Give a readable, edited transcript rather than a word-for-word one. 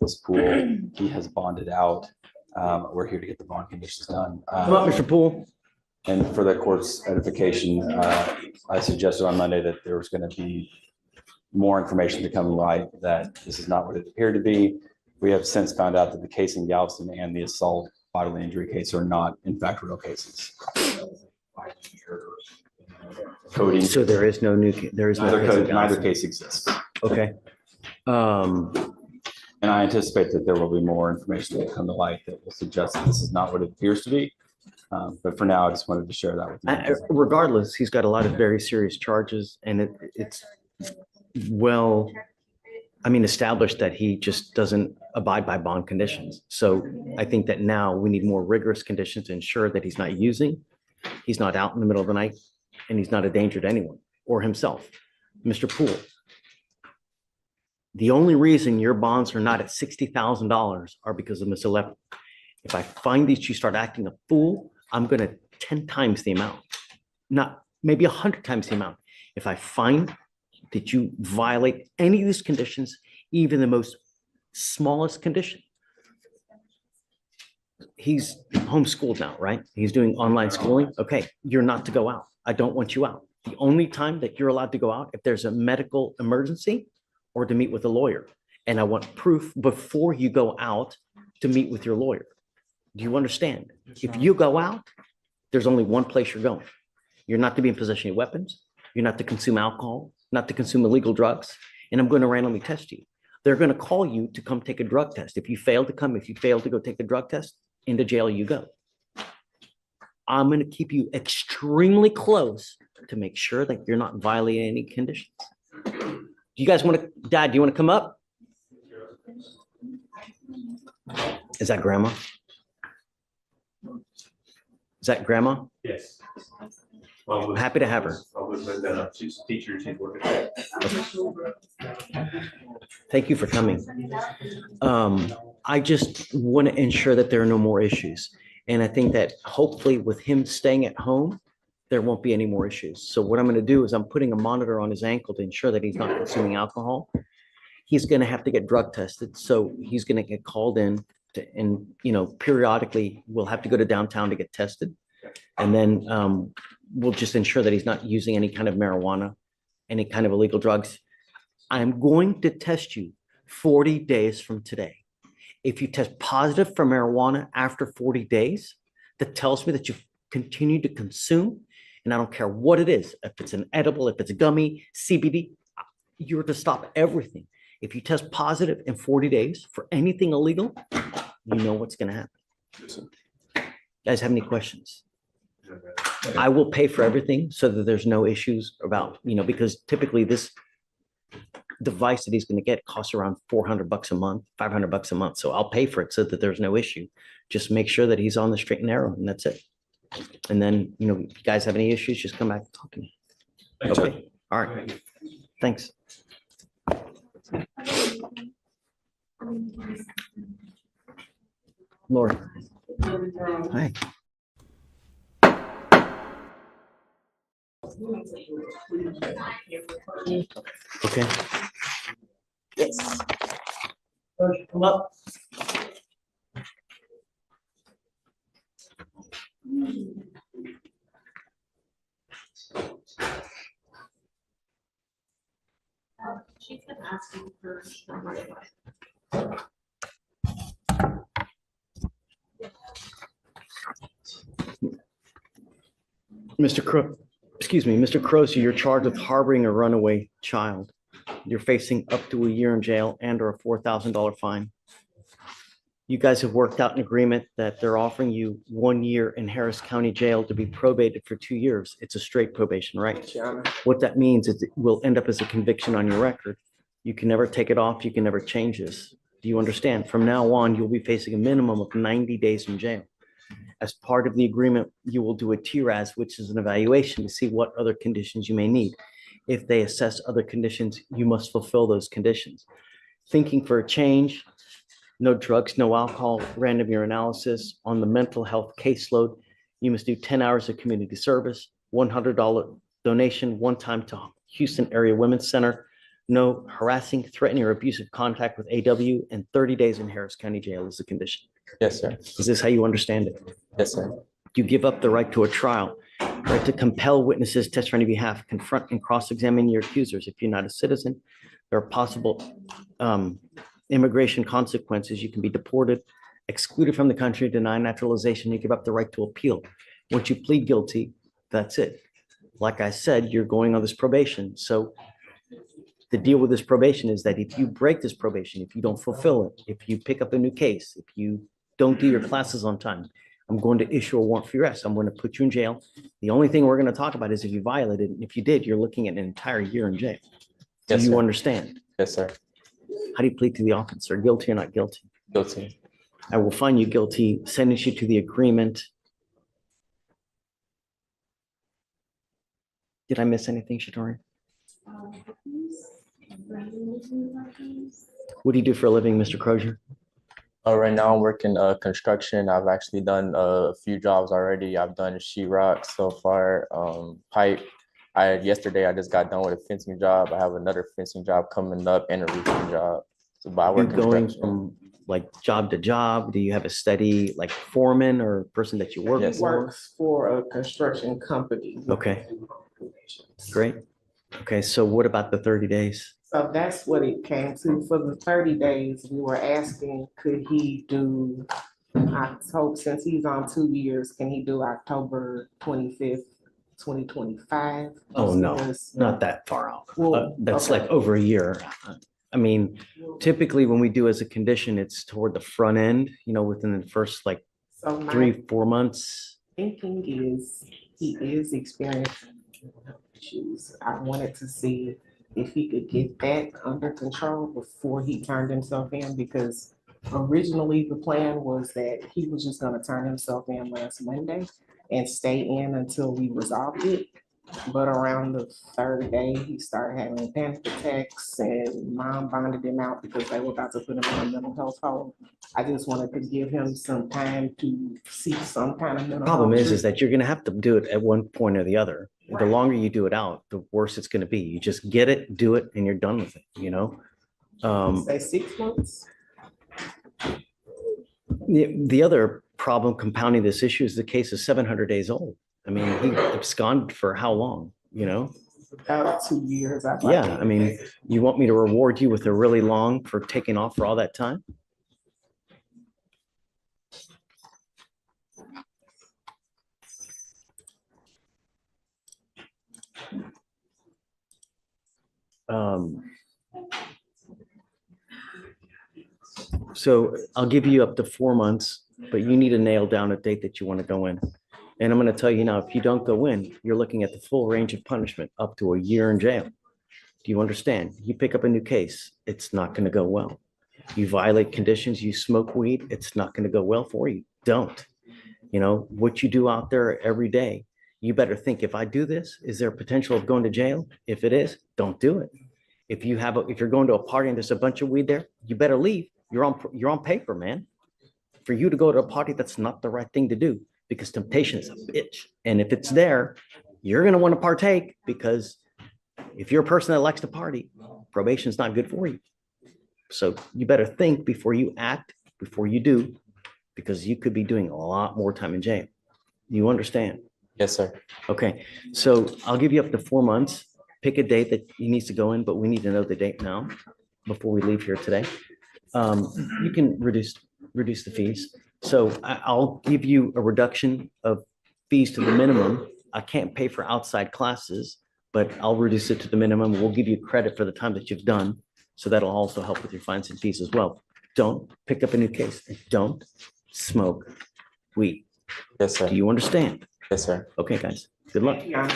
this pool. He has bonded out. We're here to get the bond conditions done. Come up, Mr. Poole. And for the court's edification, I suggested on Monday that there was going to be more information to come to light, that this is not what it appeared to be. We have since found out that the case in Galveston and the assault bodily injury case are not, in fact, real cases. Coding. So there is no new, there is no neither case exists. Okay. And I anticipate that there will be more information that will come to light that will suggest that this is not what it appears to be. But for now, I just wanted to share that with you. Regardless, he's got a lot of very serious charges, and it's well, I mean, established that he just doesn't abide by bond conditions. So I think that now we need more rigorous conditions to ensure that he's not using, he's not out in the middle of the night, and he's not a danger to anyone or himself. Mr. Poole, the only reason your bonds are not at $60,000 are because of Ms. Left. If I find that you start acting a fool, I'm going to 10 times the amount, not maybe 100 times the amount. If I find that you violate any of these conditions, even the most smallest condition. He's homeschooled now, right? He's doing online schooling. Okay, you're not to go out. I don't want you out. The only time that you're allowed to go out if there's a medical emergency or to meet with a lawyer. And I want proof before you go out to meet with your lawyer. Do you understand? If you go out, there's only one place you're going. You're not to be in possession of weapons. You're not to consume alcohol, not to consume illegal drugs. And I'm going to randomly test you. They're going to call you to come take a drug test. If you fail to come, if you fail to go take the drug test, into jail you go. I'm going to keep you extremely close to make sure that you're not violating any conditions. Do you guys want to, Dad, do you want to come up? Is that Grandma? Is that Grandma? Yes. Well, happy to have her. She's a teacher. She's working. Thank you for coming. I just want to ensure that there are no more issues. And I think that hopefully with him staying at home, there won't be any more issues. So what I'm going to do is I'm putting a monitor on his ankle to ensure that he's not consuming alcohol. He's going to have to get drug tested. So he's going to get called in to, and, you know, periodically we'll have to go to downtown to get tested. And then we'll just ensure that he's not using any kind of marijuana, any kind of illegal drugs. I'm going to test you 40 days from today. If you test positive for marijuana after 40 days, that tells me that you've continued to consume. And I don't care what it is, if it's an edible, if it's a gummy, CBD, you're to stop everything. If you test positive in 40 days for anything illegal, you know what's going to happen. You guys have any questions? I will pay for everything so that there's no issues about, you know, because typically this device that he's going to get costs around $400 a month, $500 a month. So I'll pay for it so that there's no issue. Just make sure that he's on the straight and narrow, and that's it. And then, you know, if you guys have any issues, just come back and talk to me. Okay. All right. Thanks. Lori. Hi. Okay. Yes. Come up. She's been asking for Runaway. Mr. Crow, excuse me, Mr. Croce, you're charged with harboring a runaway child. You're facing up to a year in jail and or a $4,000 fine. You guys have worked out an agreement that they're offering you 1 year in Harris County Jail to be probated for 2 years. It's a straight probation, right? Yeah. What that means is it will end up as a conviction on your record. You can never take it off. You can never change this. Do you understand? From now on, you'll be facing a minimum of 90 days in jail. As part of the agreement, you will do a TRAS, which is an evaluation to see what other conditions you may need. If they assess other conditions, you must fulfill those conditions. Thinking for a change, no drugs, no alcohol, random urinalysis. On the mental health caseload, you must do 10 hours of community service, $100 donation one time to Houston Area Women's Center, no harassing, threatening, or abusive contact with AW, and 30 days in Harris County Jail is the condition. Yes, sir. Is this how you understand it? Yes, sir. You give up the right to a trial, right to compel witnesses to testify on your behalf, confront and cross-examine your accusers. If you're not a citizen, there are possible immigration consequences. You can be deported, excluded from the country, denied naturalization. You give up the right to appeal. Once you plead guilty, that's it. Like I said, you're going on this probation. So the deal with this probation is that if you break this probation, if you don't fulfill it, if you pick up a new case, if you don't do your classes on time, I'm going to issue a warrant for your arrest. I'm going to put you in jail. The only thing we're going to talk about is if you violated, and if you did, you're looking at an entire year in jail. Do Yes, you sir. understand? Yes, sir. How do you plead to the offense, sir? Guilty or not guilty? Guilty. I will find you guilty, sentence you to the agreement. Did I miss anything, Shatori? What do you do for a living, Mr. Crozier? Right now I'm working construction. I've actually done a few jobs already. I've done sheetrock so far, pipe. Yesterday I just got done with a fencing job. I have another fencing job coming up and a roofing job. So but I You work going construction. from like job to job? Do you have a steady like foreman or person that you work Yes. He for? works for a construction company. Okay. Great. Okay, so what about the 30 days? So that's what it came to. For the 30 days, we were asking, could he do October, since he's on 2 years, can he do October 25th, 2025? Oh, no, Because- not that far out. Well, That's okay. like over a year. I mean, typically when we do as a condition, it's toward the front end, within the first like So my 3-4 months. thinking is, he is experiencing mental health issues. I wanted to see if he could get that under control before he turned himself in, because originally the plan was that he was just gonna turn himself in last Monday and stay in until we resolved it. But around the third day, he started having panic attacks, and mom bonded him out because they were about to put him on a mental health hold. I just wanted to give him some time to seek some kind of mental. Problem health is that you're gonna have to do it at one point or the other. The Right. longer you do it out, the worse it's gonna be. You just get it, do it, and you're done with it, treatment. Say 6 months. The other problem compounding this issue is the case is 700 days old. I mean, he absconded for how long, About 2 years. I'd like to Yeah, I mean, you want me to reward you with a really long for taking off for all that time? So I'll give you up to 4 months, but you need to nail down a date that you want to go in. And I'm going to tell you now, if you don't go in, you're looking at the full range of punishment, up to a year in jail. Do you understand? You pick up a new case, it's not going to go well. You violate conditions, you smoke weed, it's not going to go well for you. Don't. What you do out there every day, you better think, if I do this, is there potential of going to jail? If it is, don't do it. If you're going to a party and there's a bunch of weed there, you better leave. You're on paper, man. For you to go to a party, that's not the right thing to do, because temptation is a bitch. And if it's there, you're going to want to partake, because if you're a person that likes to party, probation is not good for you. So you better think before you act, before you do, because you could be doing a lot more time in jail. You understand? Yes, sir. Okay, so I'll give you up to 4 months. Pick a date that he needs to go in, but we need to know the date now before we leave here today. You can reduce the fees. So I'll give you a reduction of fees to the minimum. I can't pay for outside classes, but I'll reduce it to the minimum. We'll give you credit for the time that you've done. So that'll also help with your fines and fees as well. Don't pick up a new case. Don't smoke weed. Yes, sir. Do you understand? Yes, sir. Okay, guys, good luck. Yeah.